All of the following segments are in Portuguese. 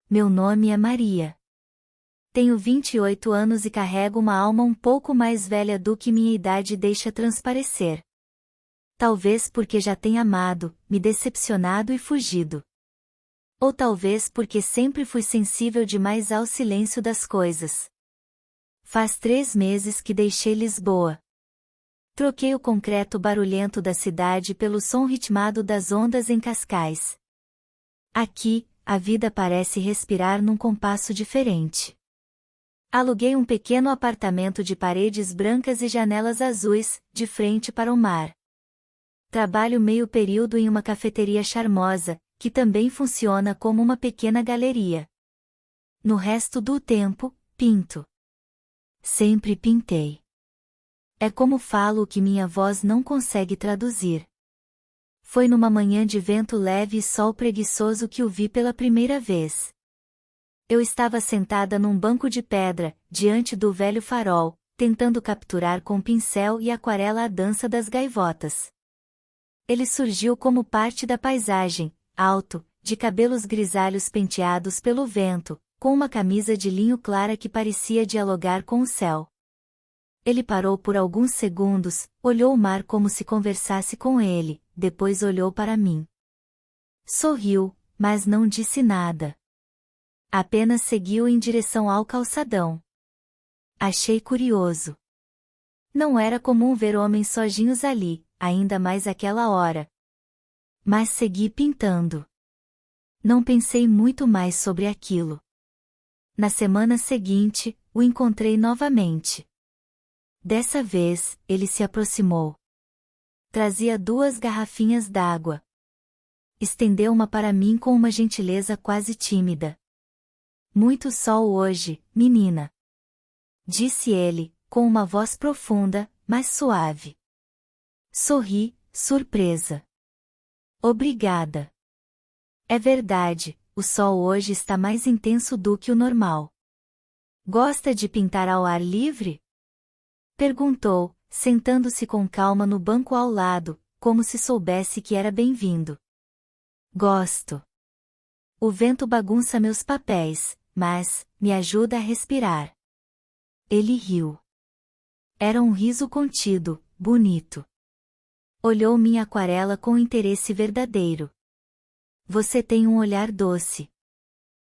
meu nome é Maria. Tenho 28 anos e carrego uma alma um pouco mais velha do que minha idade deixa transparecer. Talvez porque já tenha amado, me decepcionado e fugido. Ou talvez porque sempre fui sensível demais ao silêncio das coisas. Faz 3 meses que deixei Lisboa. Troquei o concreto barulhento da cidade pelo som ritmado das ondas em Cascais. Aqui, a vida parece respirar num compasso diferente. Aluguei um pequeno apartamento de paredes brancas e janelas azuis, de frente para o mar. Trabalho meio período em uma cafeteria charmosa, que também funciona como uma pequena galeria. No resto do tempo, pinto. Sempre pintei. É como falo o que minha voz não consegue traduzir. Foi numa manhã de vento leve e sol preguiçoso que o vi pela primeira vez. Eu estava sentada num banco de pedra, diante do velho farol, tentando capturar com pincel e aquarela a dança das gaivotas. Ele surgiu como parte da paisagem, alto, de cabelos grisalhos penteados pelo vento, com uma camisa de linho clara que parecia dialogar com o céu. Ele parou por alguns segundos, olhou o mar como se conversasse com ele, depois olhou para mim. Sorriu, mas não disse nada. Apenas seguiu em direção ao calçadão. Achei curioso. Não era comum ver homens sozinhos ali, ainda mais àquela hora. Mas segui pintando. Não pensei muito mais sobre aquilo. Na semana seguinte, o encontrei novamente. Dessa vez, ele se aproximou. Trazia 2 garrafinhas d'água. Estendeu uma para mim com uma gentileza quase tímida. Muito sol hoje, menina. Disse ele, com uma voz profunda, mas suave. Sorri, surpresa. Obrigada. É verdade, o sol hoje está mais intenso do que o normal. Gosta de pintar ao ar livre? Perguntou, sentando-se com calma no banco ao lado, como se soubesse que era bem-vindo. Gosto. O vento bagunça meus papéis, mas me ajuda a respirar. Ele riu. Era um riso contido, bonito. Olhou minha aquarela com interesse verdadeiro. Você tem um olhar doce.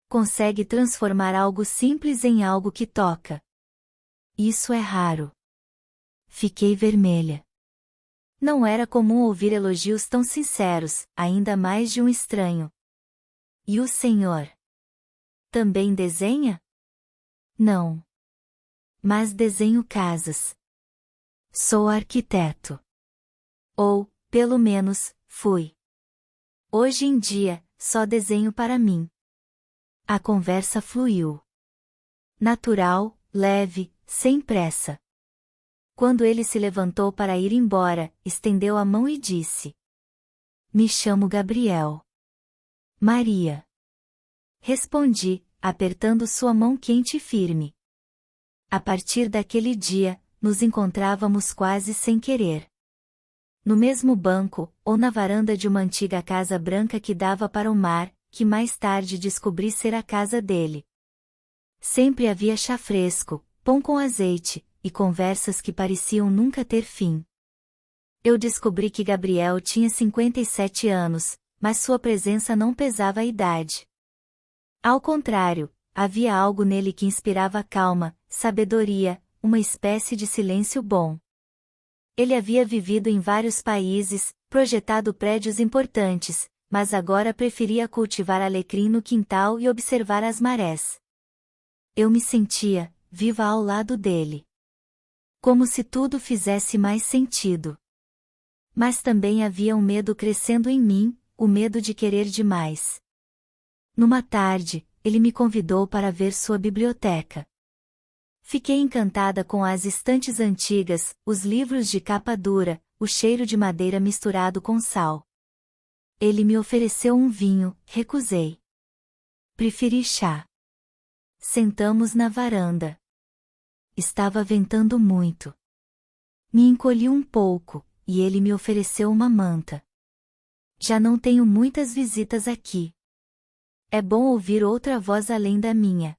Consegue transformar algo simples em algo que toca. Isso é raro. Fiquei vermelha. Não era comum ouvir elogios tão sinceros, ainda mais de um estranho. E o senhor? Também desenha? Não. Mas desenho casas. Sou arquiteto. Ou, pelo menos, fui. Hoje em dia, só desenho para mim. A conversa fluiu. Natural, leve, sem pressa. Quando ele se levantou para ir embora, estendeu a mão e disse: Me chamo Gabriel. Maria. Respondi, apertando sua mão quente e firme. A partir daquele dia, nos encontrávamos quase sem querer. No mesmo banco, ou na varanda de uma antiga casa branca que dava para o mar, que mais tarde descobri ser a casa dele. Sempre havia chá fresco, pão com azeite, e conversas que pareciam nunca ter fim. Eu descobri que Gabriel tinha 57 anos, mas sua presença não pesava a idade. Ao contrário, havia algo nele que inspirava calma, sabedoria, uma espécie de silêncio bom. Ele havia vivido em vários países, projetado prédios importantes, mas agora preferia cultivar alecrim no quintal e observar as marés. Eu me sentia, viva ao lado dele. Como se tudo fizesse mais sentido. Mas também havia um medo crescendo em mim, o medo de querer demais. Numa tarde, ele me convidou para ver sua biblioteca. Fiquei encantada com as estantes antigas, os livros de capa dura, o cheiro de madeira misturado com sal. Ele me ofereceu um vinho, recusei. Preferi chá. Sentamos na varanda. Estava ventando muito. Me encolhi um pouco, e ele me ofereceu uma manta. Já não tenho muitas visitas aqui. É bom ouvir outra voz além da minha.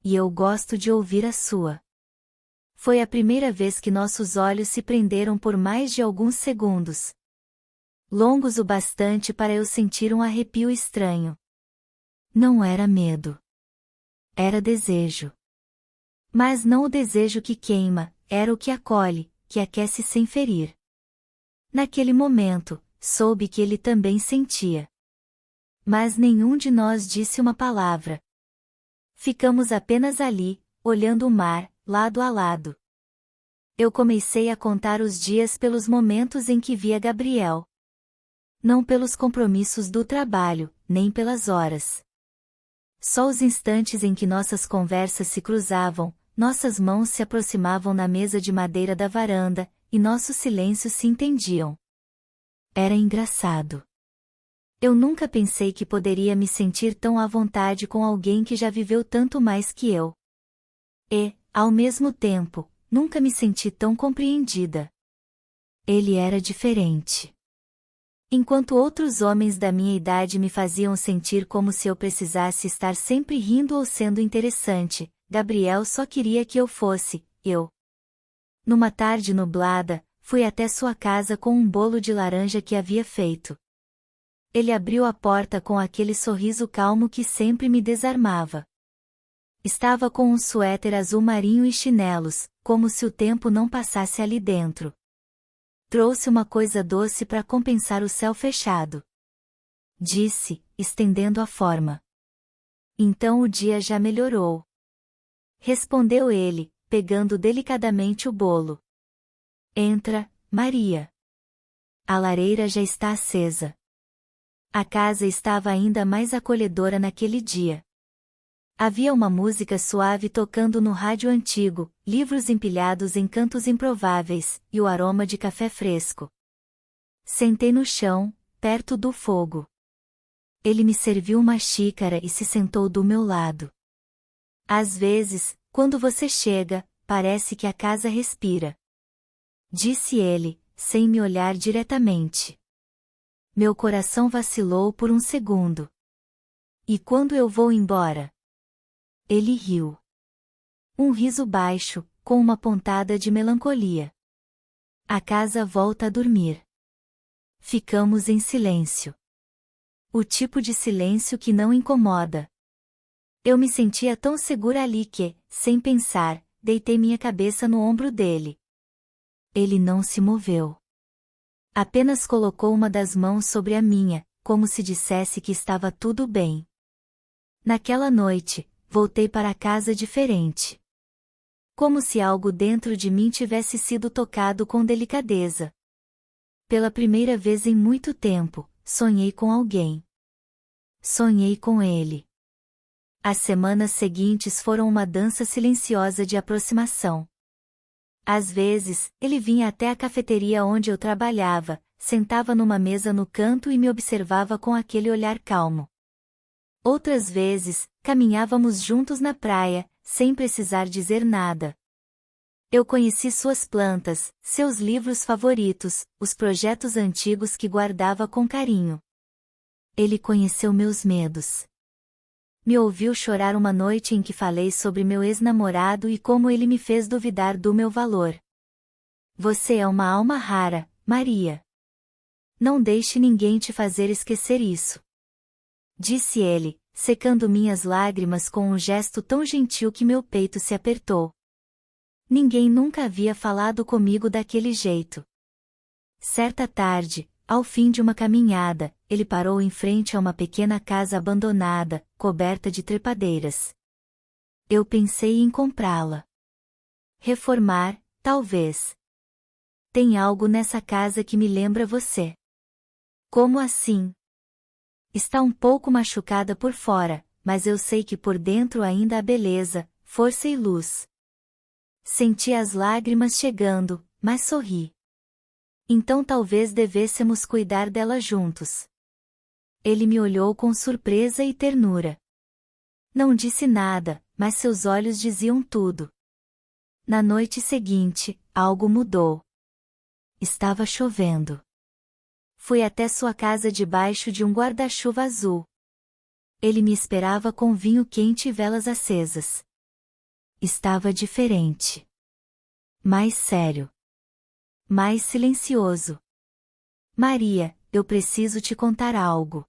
E eu gosto de ouvir a sua. Foi a primeira vez que nossos olhos se prenderam por mais de alguns segundos. Longos o bastante para eu sentir um arrepio estranho. Não era medo. Era desejo. Mas não o desejo que queima, era o que acolhe, que aquece sem ferir. Naquele momento, soube que ele também sentia. Mas nenhum de nós disse uma palavra. Ficamos apenas ali, olhando o mar, lado a lado. Eu comecei a contar os dias pelos momentos em que via Gabriel. Não pelos compromissos do trabalho, nem pelas horas. Só os instantes em que nossas conversas se cruzavam, nossas mãos se aproximavam na mesa de madeira da varanda, e nossos silêncios se entendiam. Era engraçado. Eu nunca pensei que poderia me sentir tão à vontade com alguém que já viveu tanto mais que eu. E, ao mesmo tempo, nunca me senti tão compreendida. Ele era diferente. Enquanto outros homens da minha idade me faziam sentir como se eu precisasse estar sempre rindo ou sendo interessante, Gabriel só queria que eu fosse, eu. Numa tarde nublada, fui até sua casa com um bolo de laranja que havia feito. Ele abriu a porta com aquele sorriso calmo que sempre me desarmava. Estava com um suéter azul marinho e chinelos, como se o tempo não passasse ali dentro. Trouxe uma coisa doce para compensar o céu fechado. Disse, estendendo a forma. Então o dia já melhorou. Respondeu ele, pegando delicadamente o bolo. Entra, Maria. A lareira já está acesa. A casa estava ainda mais acolhedora naquele dia. Havia uma música suave tocando no rádio antigo, livros empilhados em cantos improváveis, e o aroma de café fresco. Sentei no chão, perto do fogo. Ele me serviu uma xícara e se sentou do meu lado. Às vezes, quando você chega, parece que a casa respira. Disse ele, sem me olhar diretamente. Meu coração vacilou por um segundo. E quando eu vou embora? Ele riu. Um riso baixo, com uma pontada de melancolia. A casa volta a dormir. Ficamos em silêncio. O tipo de silêncio que não incomoda. Eu me sentia tão segura ali que, sem pensar, deitei minha cabeça no ombro dele. Ele não se moveu. Apenas colocou uma das mãos sobre a minha, como se dissesse que estava tudo bem. Naquela noite, voltei para casa diferente. Como se algo dentro de mim tivesse sido tocado com delicadeza. Pela primeira vez em muito tempo, sonhei com alguém. Sonhei com ele. As semanas seguintes foram uma dança silenciosa de aproximação. Às vezes, ele vinha até a cafeteria onde eu trabalhava, sentava numa mesa no canto e me observava com aquele olhar calmo. Outras vezes, caminhávamos juntos na praia, sem precisar dizer nada. Eu conheci suas plantas, seus livros favoritos, os projetos antigos que guardava com carinho. Ele conheceu meus medos. Me ouviu chorar uma noite em que falei sobre meu ex-namorado e como ele me fez duvidar do meu valor. Você é uma alma rara, Maria. Não deixe ninguém te fazer esquecer isso. Disse ele, secando minhas lágrimas com um gesto tão gentil que meu peito se apertou. Ninguém nunca havia falado comigo daquele jeito. Certa tarde, ao fim de uma caminhada, ele parou em frente a uma pequena casa abandonada, coberta de trepadeiras. Eu pensei em comprá-la. Reformar, talvez. Tem algo nessa casa que me lembra você. Como assim? Está um pouco machucada por fora, mas eu sei que por dentro ainda há beleza, força e luz. Senti as lágrimas chegando, mas sorri. Então talvez devêssemos cuidar dela juntos. Ele me olhou com surpresa e ternura. Não disse nada, mas seus olhos diziam tudo. Na noite seguinte, algo mudou. Estava chovendo. Fui até sua casa debaixo de um guarda-chuva azul. Ele me esperava com vinho quente e velas acesas. Estava diferente. Mais sério. Mais silencioso. Maria, eu preciso te contar algo.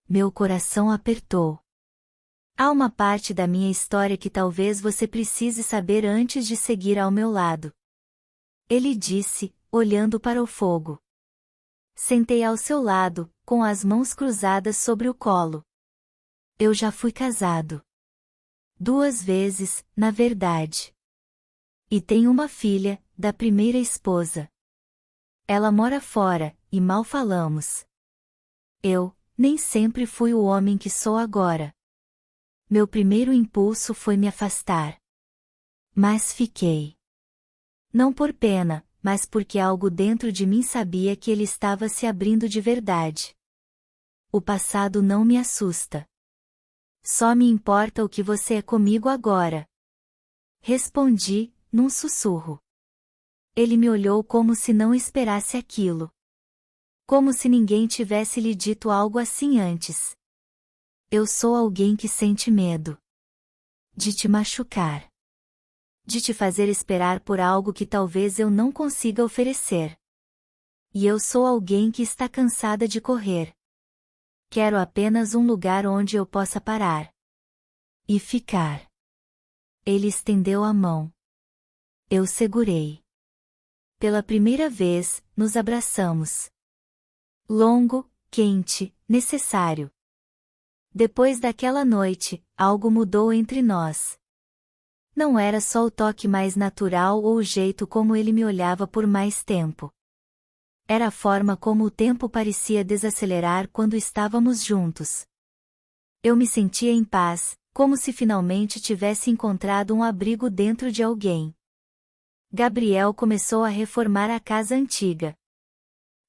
Meu coração apertou. Há uma parte da minha história que talvez você precise saber antes de seguir ao meu lado. Ele disse, olhando para o fogo. Sentei ao seu lado, com as mãos cruzadas sobre o colo. Eu já fui casado. 2 vezes, na verdade. E tenho uma filha, da primeira esposa. Ela mora fora, e mal falamos. Eu, nem sempre fui o homem que sou agora. Meu primeiro impulso foi me afastar. Mas fiquei. Não por pena, mas porque algo dentro de mim sabia que ele estava se abrindo de verdade. O passado não me assusta. Só me importa o que você é comigo agora. Respondi, num sussurro. Ele me olhou como se não esperasse aquilo. Como se ninguém tivesse lhe dito algo assim antes. Eu sou alguém que sente medo. De te machucar. De te fazer esperar por algo que talvez eu não consiga oferecer. E eu sou alguém que está cansada de correr. Quero apenas um lugar onde eu possa parar. E ficar. Ele estendeu a mão. Eu segurei. Pela primeira vez, nos abraçamos. Longo, quente, necessário. Depois daquela noite, algo mudou entre nós. Não era só o toque mais natural ou o jeito como ele me olhava por mais tempo. Era a forma como o tempo parecia desacelerar quando estávamos juntos. Eu me sentia em paz, como se finalmente tivesse encontrado um abrigo dentro de alguém. Gabriel começou a reformar a casa antiga.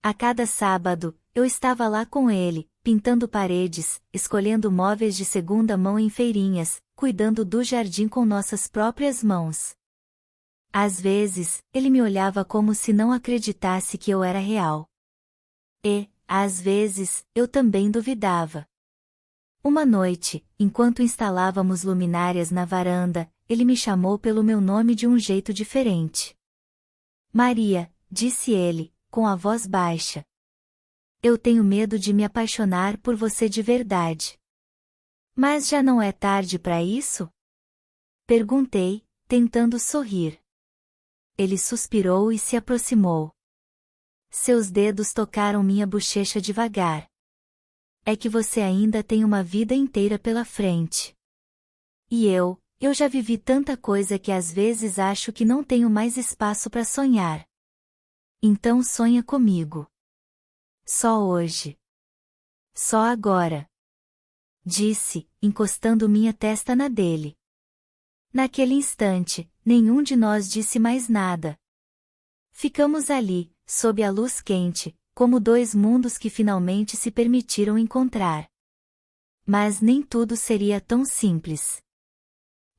A cada sábado, eu estava lá com ele, pintando paredes, escolhendo móveis de segunda mão em feirinhas, cuidando do jardim com nossas próprias mãos. Às vezes, ele me olhava como se não acreditasse que eu era real. E, às vezes, eu também duvidava. Uma noite, enquanto instalávamos luminárias na varanda, ele me chamou pelo meu nome de um jeito diferente. Maria, disse ele, com a voz baixa. Eu tenho medo de me apaixonar por você de verdade. Mas já não é tarde para isso? Perguntei, tentando sorrir. Ele suspirou e se aproximou. Seus dedos tocaram minha bochecha devagar. É que você ainda tem uma vida inteira pela frente. E eu já vivi tanta coisa que às vezes acho que não tenho mais espaço para sonhar. Então sonha comigo. Só hoje. Só agora. Disse, encostando minha testa na dele. Naquele instante, nenhum de nós disse mais nada. Ficamos ali, sob a luz quente, como 2 mundos que finalmente se permitiram encontrar. Mas nem tudo seria tão simples.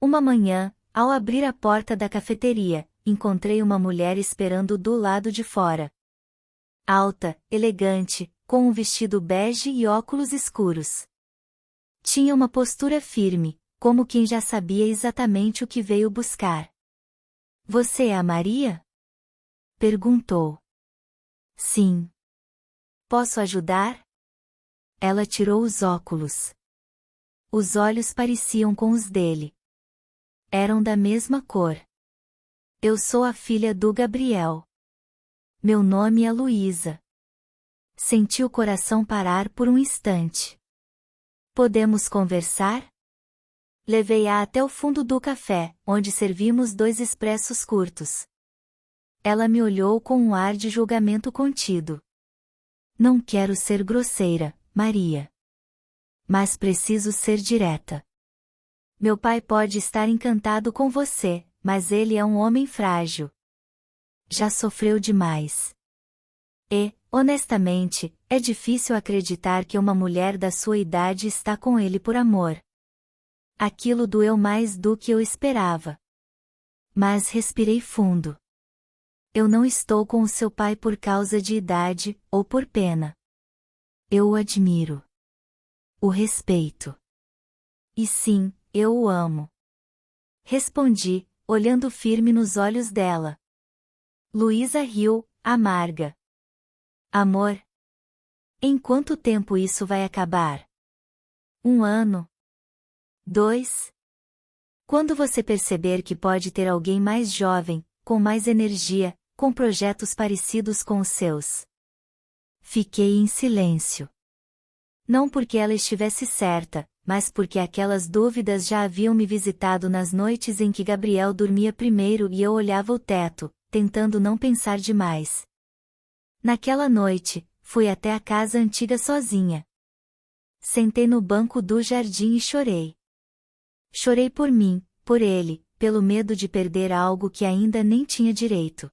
Uma manhã, ao abrir a porta da cafeteria, encontrei uma mulher esperando do lado de fora. Alta, elegante, com um vestido bege e óculos escuros. Tinha uma postura firme, como quem já sabia exatamente o que veio buscar. Você é a Maria? Perguntou. Sim. Posso ajudar? Ela tirou os óculos. Os olhos pareciam com os dele. Eram da mesma cor. Eu sou a filha do Gabriel. Meu nome é Luísa. Senti o coração parar por um instante. Podemos conversar? Levei-a até o fundo do café, onde servimos 2 expressos curtos. Ela me olhou com um ar de julgamento contido. Não quero ser grosseira, Maria. Mas preciso ser direta. Meu pai pode estar encantado com você, mas ele é um homem frágil. Já sofreu demais. E, honestamente, é difícil acreditar que uma mulher da sua idade está com ele por amor. Aquilo doeu mais do que eu esperava. Mas respirei fundo. Eu não estou com o seu pai por causa de idade, ou por pena. Eu o admiro. O respeito. E sim, eu o amo. Respondi, olhando firme nos olhos dela. Luísa riu, amarga. Amor? Em quanto tempo isso vai acabar? 1 ano? 2? Quando você perceber que pode ter alguém mais jovem, com mais energia, com projetos parecidos com os seus. Fiquei em silêncio. Não porque ela estivesse certa, mas porque aquelas dúvidas já haviam me visitado nas noites em que Gabriel dormia primeiro e eu olhava o teto, tentando não pensar demais. Naquela noite, fui até a casa antiga sozinha. Sentei no banco do jardim e chorei. Chorei por mim, por ele, pelo medo de perder algo que ainda nem tinha direito.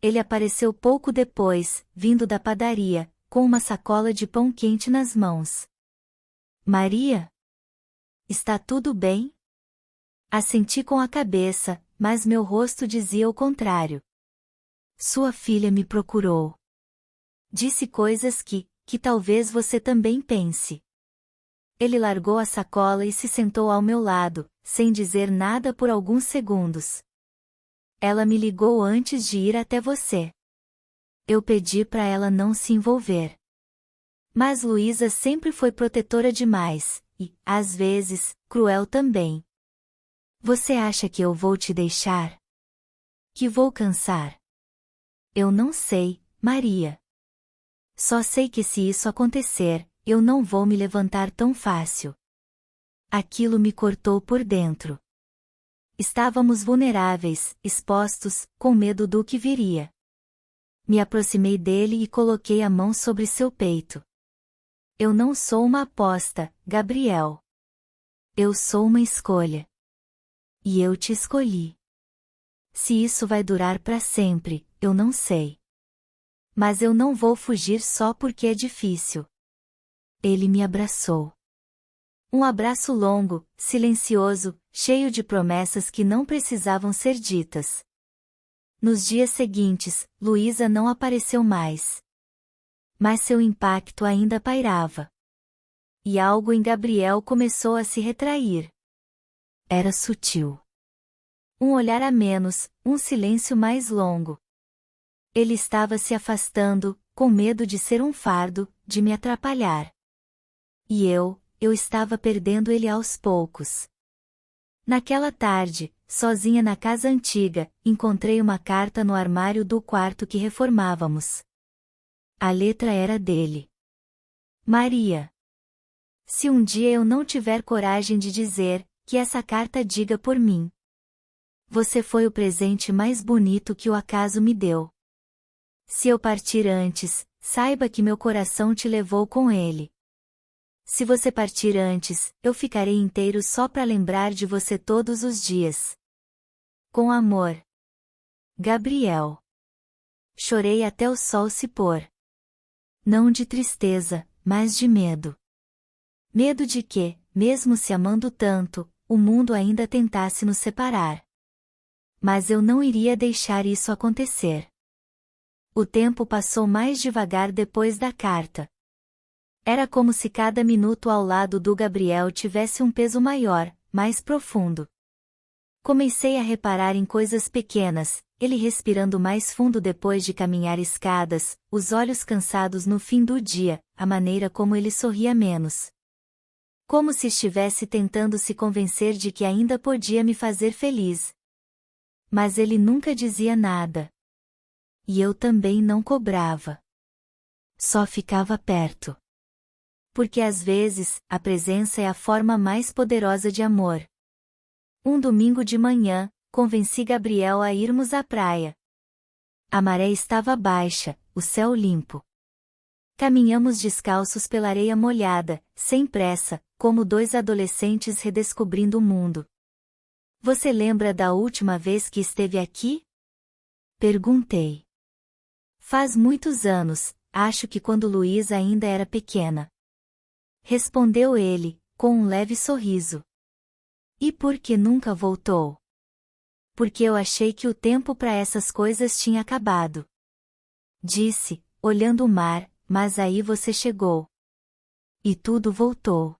Ele apareceu pouco depois, vindo da padaria, com uma sacola de pão quente nas mãos. Maria? Está tudo bem? Assenti com a cabeça, mas meu rosto dizia o contrário. Sua filha me procurou. Disse coisas que talvez você também pense. Ele largou a sacola e se sentou ao meu lado, sem dizer nada por alguns segundos. Ela me ligou antes de ir até você. Eu pedi para ela não se envolver. Mas Luísa sempre foi protetora demais, e, às vezes, cruel também. Você acha que eu vou te deixar? Que vou cansar? Eu não sei, Maria. Só sei que se isso acontecer, eu não vou me levantar tão fácil. Aquilo me cortou por dentro. Estávamos vulneráveis, expostos, com medo do que viria. Me aproximei dele e coloquei a mão sobre seu peito. Eu não sou uma aposta, Gabriel. Eu sou uma escolha. E eu te escolhi. Se isso vai durar para sempre, eu não sei. Mas eu não vou fugir só porque é difícil. Ele me abraçou. Um abraço longo, silencioso, cheio de promessas que não precisavam ser ditas. Nos dias seguintes, Luísa não apareceu mais. Mas seu impacto ainda pairava. E algo em Gabriel começou a se retrair. Era sutil. Um olhar a menos, um silêncio mais longo. Ele estava se afastando, com medo de ser um fardo, de me atrapalhar. E eu estava perdendo ele aos poucos. Naquela tarde, sozinha na casa antiga, encontrei uma carta no armário do quarto que reformávamos. A letra era dele. Maria. Se um dia eu não tiver coragem de dizer, que essa carta diga por mim. Você foi o presente mais bonito que o acaso me deu. Se eu partir antes, saiba que meu coração te levou com ele. Se você partir antes, eu ficarei inteiro só para lembrar de você todos os dias. Com amor. Gabriel. Chorei até o sol se pôr. Não de tristeza, mas de medo. Medo de que, mesmo se amando tanto, o mundo ainda tentasse nos separar. Mas eu não iria deixar isso acontecer. O tempo passou mais devagar depois da carta. Era como se cada minuto ao lado do Gabriel tivesse um peso maior, mais profundo. Comecei a reparar em coisas pequenas, ele respirando mais fundo depois de caminhar escadas, os olhos cansados no fim do dia, a maneira como ele sorria menos. Como se estivesse tentando se convencer de que ainda podia me fazer feliz. Mas ele nunca dizia nada. E eu também não cobrava. Só ficava perto. Porque às vezes, a presença é a forma mais poderosa de amor. Um domingo de manhã, convenci Gabriel a irmos à praia. A maré estava baixa, o céu limpo. Caminhamos descalços pela areia molhada, sem pressa, como dois adolescentes redescobrindo o mundo. Você lembra da última vez que esteve aqui? Perguntei. Faz muitos anos, acho que quando Luísa ainda era pequena. Respondeu ele, com um leve sorriso. E por que nunca voltou? Porque eu achei que o tempo para essas coisas tinha acabado. Disse, olhando o mar, mas aí você chegou. E tudo voltou.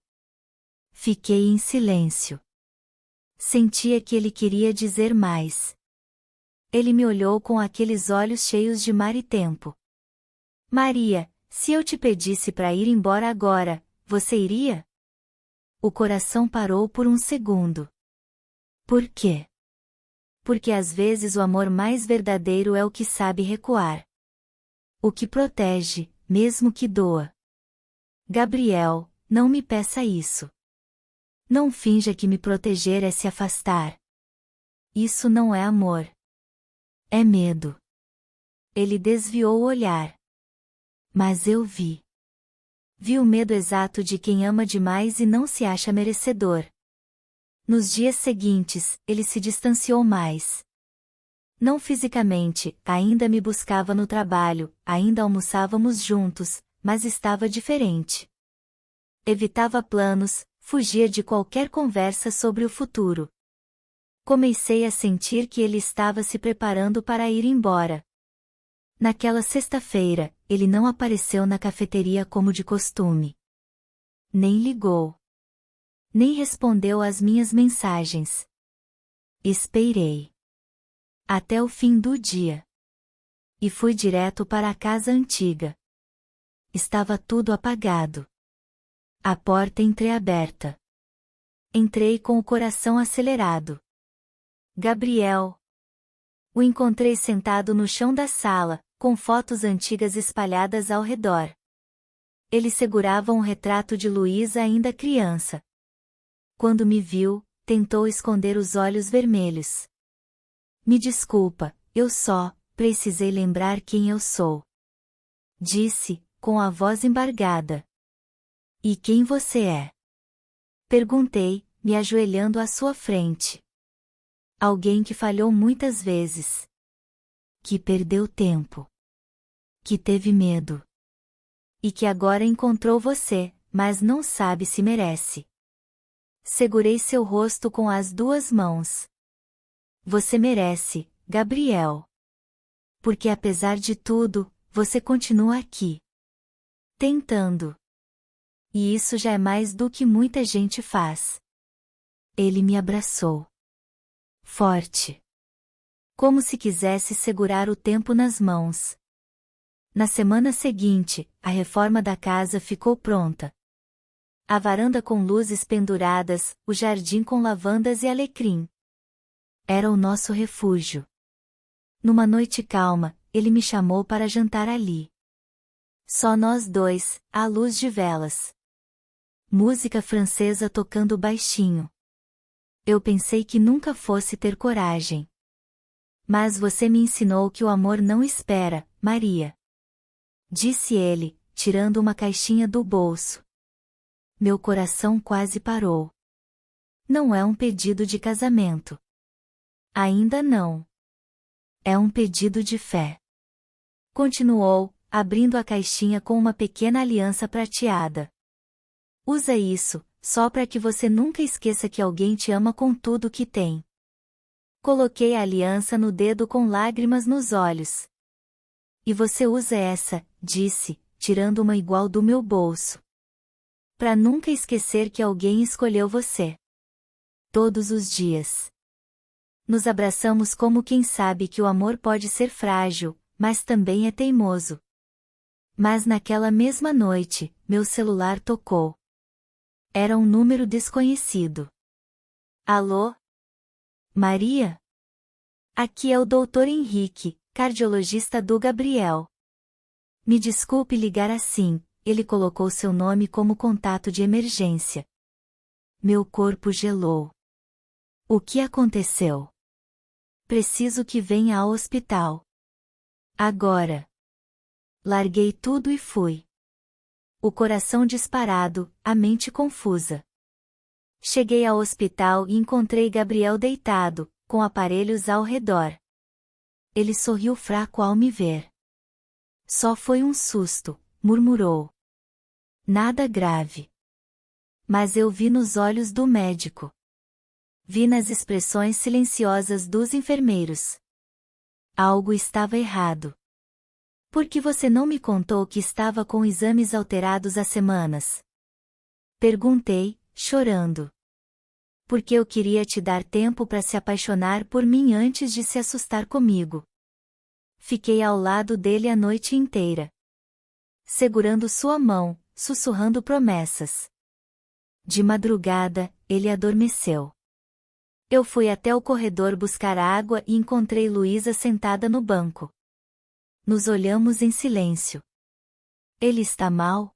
Fiquei em silêncio. Sentia que ele queria dizer mais. Ele me olhou com aqueles olhos cheios de mar e tempo. Maria, se eu te pedisse para ir embora agora, você iria? O coração parou por um segundo. Por quê? Porque às vezes o amor mais verdadeiro é o que sabe recuar. O que protege, mesmo que doa. Gabriel, não me peça isso. Não finja que me proteger é se afastar. Isso não é amor. É medo. Ele desviou o olhar. Mas eu vi. Vi o medo exato de quem ama demais e não se acha merecedor. Nos dias seguintes, ele se distanciou mais. Não fisicamente, ainda me buscava no trabalho, ainda almoçávamos juntos, mas estava diferente. Evitava planos, fugia de qualquer conversa sobre o futuro. Comecei a sentir que ele estava se preparando para ir embora. Naquela sexta-feira, ele não apareceu na cafeteria como de costume. Nem ligou. Nem respondeu às minhas mensagens. Esperei. Até o fim do dia. E fui direto para a casa antiga. Estava tudo apagado. A porta entreaberta. Entrei com o coração acelerado. Gabriel. O encontrei sentado no chão da sala, com fotos antigas espalhadas ao redor. Ele segurava um retrato de Luísa ainda criança. Quando me viu, tentou esconder os olhos vermelhos. Me desculpa, eu só precisei lembrar quem eu sou. Disse, com a voz embargada. E quem você é? Perguntei, me ajoelhando à sua frente. Alguém que falhou muitas vezes. Que perdeu tempo. Que teve medo. E que agora encontrou você, mas não sabe se merece. Segurei seu rosto com as duas mãos. Você merece, Gabriel. Porque apesar de tudo, você continua aqui. Tentando. E isso já é mais do que muita gente faz. Ele me abraçou. Forte. Como se quisesse segurar o tempo nas mãos. Na semana seguinte, a reforma da casa ficou pronta. A varanda com luzes penduradas, o jardim com lavandas e alecrim. Era o nosso refúgio. Numa noite calma, ele me chamou para jantar ali. Só nós dois, à luz de velas. Música francesa tocando baixinho. Eu pensei que nunca fosse ter coragem. Mas você me ensinou que o amor não espera, Maria. Disse ele, tirando uma caixinha do bolso. Meu coração quase parou. Não é um pedido de casamento. Ainda não. É um pedido de fé. Continuou, abrindo a caixinha com uma pequena aliança prateada. Usa isso, só para que você nunca esqueça que alguém te ama com tudo que tem. Coloquei a aliança no dedo com lágrimas nos olhos. E você usa essa, disse, tirando uma igual do meu bolso. Para nunca esquecer que alguém escolheu você. Todos os dias. Nos abraçamos como quem sabe que o amor pode ser frágil, mas também é teimoso. Mas naquela mesma noite, meu celular tocou. Era um número desconhecido. Alô? Maria? Aqui é o Dr. Henrique, cardiologista do Gabriel. Me desculpe ligar assim, ele colocou seu nome como contato de emergência. Meu corpo gelou. O que aconteceu? Preciso que venha ao hospital. Agora. Larguei tudo e fui. O coração disparado, a mente confusa. Cheguei ao hospital e encontrei Gabriel deitado, com aparelhos ao redor. Ele sorriu fraco ao me ver. Só foi um susto, murmurou. Nada grave. Mas eu vi nos olhos do médico. Vi nas expressões silenciosas dos enfermeiros. Algo estava errado. Por que você não me contou que estava com exames alterados há semanas? Perguntei, chorando. Porque eu queria te dar tempo para se apaixonar por mim antes de se assustar comigo. Fiquei ao lado dele a noite inteira, segurando sua mão, sussurrando promessas. De madrugada, ele adormeceu. Eu fui até o corredor buscar água e encontrei Luísa sentada no banco. Nos olhamos em silêncio. Ele está mal?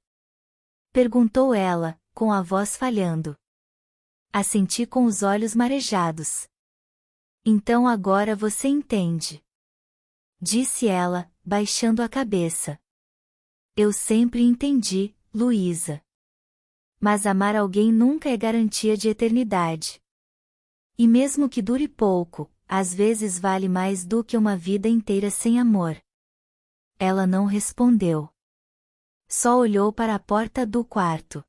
Perguntou ela, com a voz falhando. Assenti com os olhos marejados. Então agora você entende. Disse ela, baixando a cabeça. Eu sempre entendi, Luísa. Mas amar alguém nunca é garantia de eternidade. E mesmo que dure pouco, às vezes vale mais do que uma vida inteira sem amor. Ela não respondeu. Só olhou para a porta do quarto.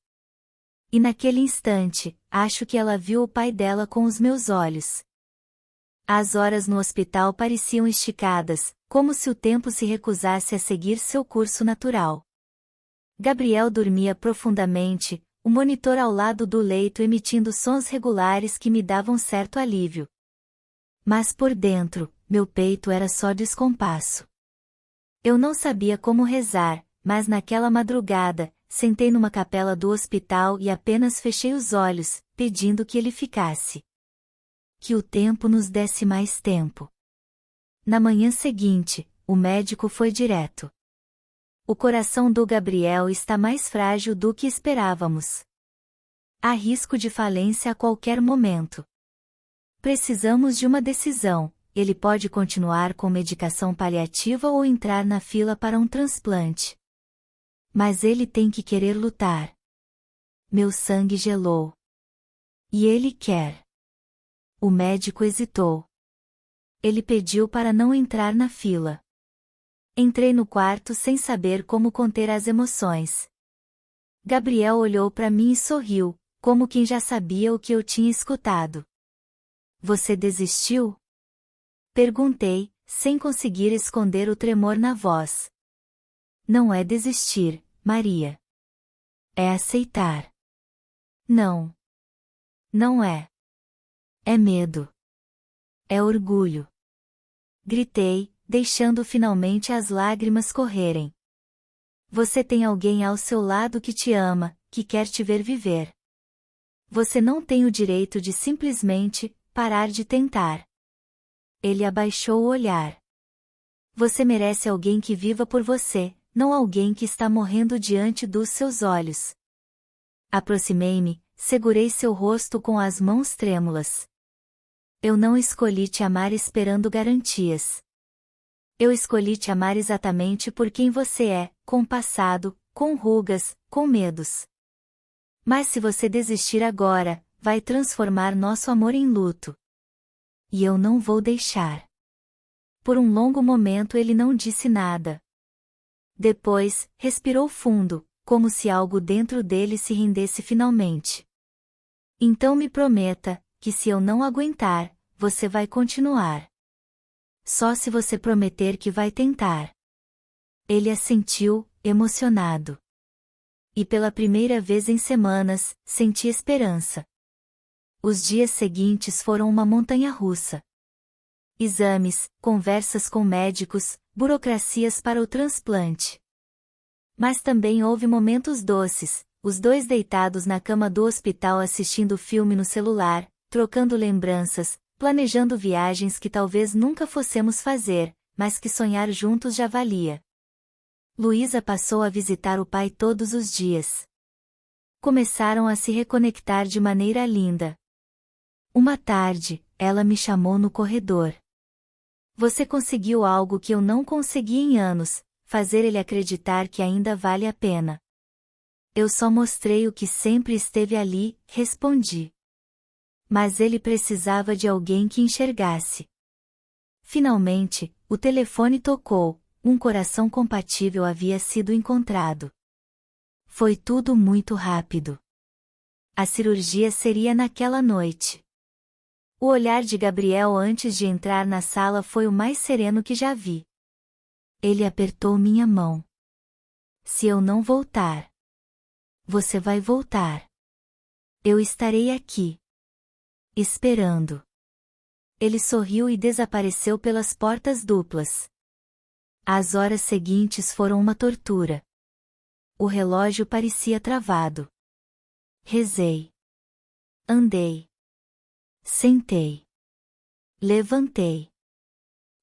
E naquele instante, acho que ela viu o pai dela com os meus olhos. As horas no hospital pareciam esticadas, como se o tempo se recusasse a seguir seu curso natural. Gabriel dormia profundamente, o monitor ao lado do leito emitindo sons regulares que me davam certo alívio. Mas por dentro, meu peito era só descompasso. Eu não sabia como rezar, mas naquela madrugada, sentei numa capela do hospital e apenas fechei os olhos, pedindo que ele ficasse. Que o tempo nos desse mais tempo. Na manhã seguinte, o médico foi direto. O coração do Gabriel está mais frágil do que esperávamos. Há risco de falência a qualquer momento. Precisamos de uma decisão: ele pode continuar com medicação paliativa ou entrar na fila para um transplante. Mas ele tem que querer lutar. Meu sangue gelou. E ele quer. O médico hesitou. Ele pediu para não entrar na fila. Entrei no quarto sem saber como conter as emoções. Gabriel olhou para mim e sorriu, como quem já sabia o que eu tinha escutado. Você desistiu? Perguntei, sem conseguir esconder o tremor na voz. Não é desistir, Maria. É aceitar. Não. Não é. É medo. É orgulho. Gritei, deixando finalmente as lágrimas correrem. Você tem alguém ao seu lado que te ama, que quer te ver viver. Você não tem o direito de simplesmente parar de tentar. Ele abaixou o olhar. Você merece alguém que viva por você, não alguém que está morrendo diante dos seus olhos. Aproximei-me, segurei seu rosto com as mãos trêmulas. Eu não escolhi te amar esperando garantias. Eu escolhi te amar exatamente por quem você é, com passado, com rugas, com medos. Mas se você desistir agora, vai transformar nosso amor em luto. E eu não vou deixar. Por um longo momento ele não disse nada. Depois, respirou fundo, como se algo dentro dele se rendesse finalmente. Então me prometa, que se eu não aguentar, você vai continuar. Só se você prometer que vai tentar. Ele assentiu, emocionado. E pela primeira vez em semanas, senti esperança. Os dias seguintes foram uma montanha-russa. Exames, conversas com médicos, burocracias para o transplante. Mas também houve momentos doces, os dois deitados na cama do hospital assistindo filme no celular, trocando lembranças, planejando viagens que talvez nunca fossemos fazer, mas que sonhar juntos já valia. Luísa passou a visitar o pai todos os dias. Começaram a se reconectar de maneira linda. Uma tarde, ela me chamou no corredor. Você conseguiu algo que eu não consegui em anos, fazer ele acreditar que ainda vale a pena. Eu só mostrei o que sempre esteve ali, respondi. Mas ele precisava de alguém que enxergasse. Finalmente, o telefone tocou, um coração compatível havia sido encontrado. Foi tudo muito rápido. A cirurgia seria naquela noite. O olhar de Gabriel antes de entrar na sala foi o mais sereno que já vi. Ele apertou minha mão. Se eu não voltar, você vai voltar. Eu estarei aqui. Esperando. Ele sorriu e desapareceu pelas portas duplas. As horas seguintes foram uma tortura. O relógio parecia travado. Rezei. Andei. Sentei. Levantei.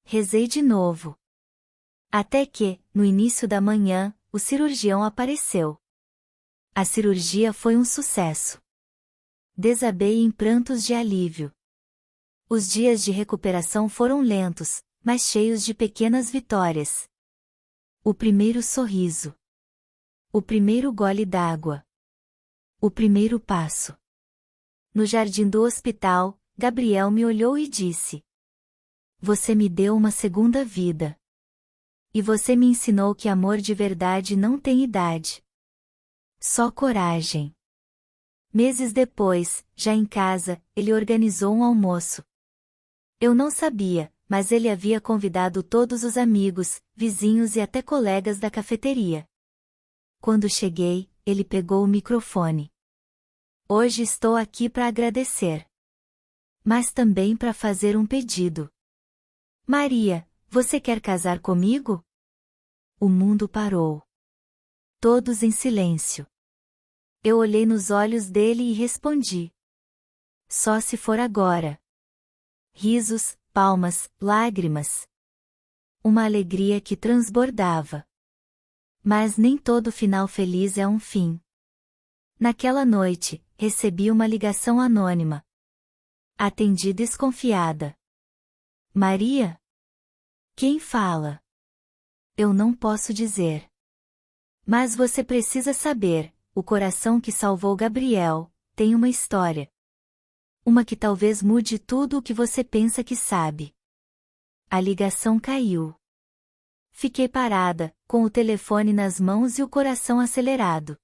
Rezei de novo. Até que, no início da manhã, o cirurgião apareceu. A cirurgia foi um sucesso. Desabei em prantos de alívio. Os dias de recuperação foram lentos, mas cheios de pequenas vitórias. O primeiro sorriso. O primeiro gole d'água. O primeiro passo. No jardim do hospital, Gabriel me olhou e disse: Você me deu uma segunda vida. E você me ensinou que amor de verdade não tem idade. Só coragem. Meses depois, já em casa, ele organizou um almoço. Eu não sabia, mas ele havia convidado todos os amigos, vizinhos e até colegas da cafeteria. Quando cheguei, ele pegou o microfone. Hoje estou aqui para agradecer. Mas também para fazer um pedido. Maria, você quer casar comigo? O mundo parou. Todos em silêncio. Eu olhei nos olhos dele e respondi: Só se for agora. Risos, palmas, lágrimas. Uma alegria que transbordava. Mas nem todo final feliz é um fim. Naquela noite, recebi uma ligação anônima. Atendi desconfiada. Maria? Quem fala? Eu não posso dizer. Mas você precisa saber, o coração que salvou Gabriel tem uma história. Uma que talvez mude tudo o que você pensa que sabe. A ligação caiu. Fiquei parada, com o telefone nas mãos e o coração acelerado.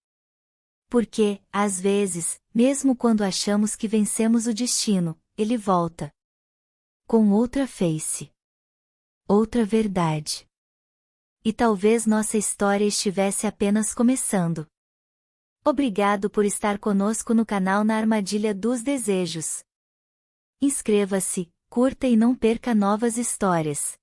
Porque, às vezes, mesmo quando achamos que vencemos o destino, ele volta. Com outra face. Outra verdade. E talvez nossa história estivesse apenas começando. Obrigado por estar conosco no canal Na Armadilha dos Desejos. Inscreva-se, curta e não perca novas histórias.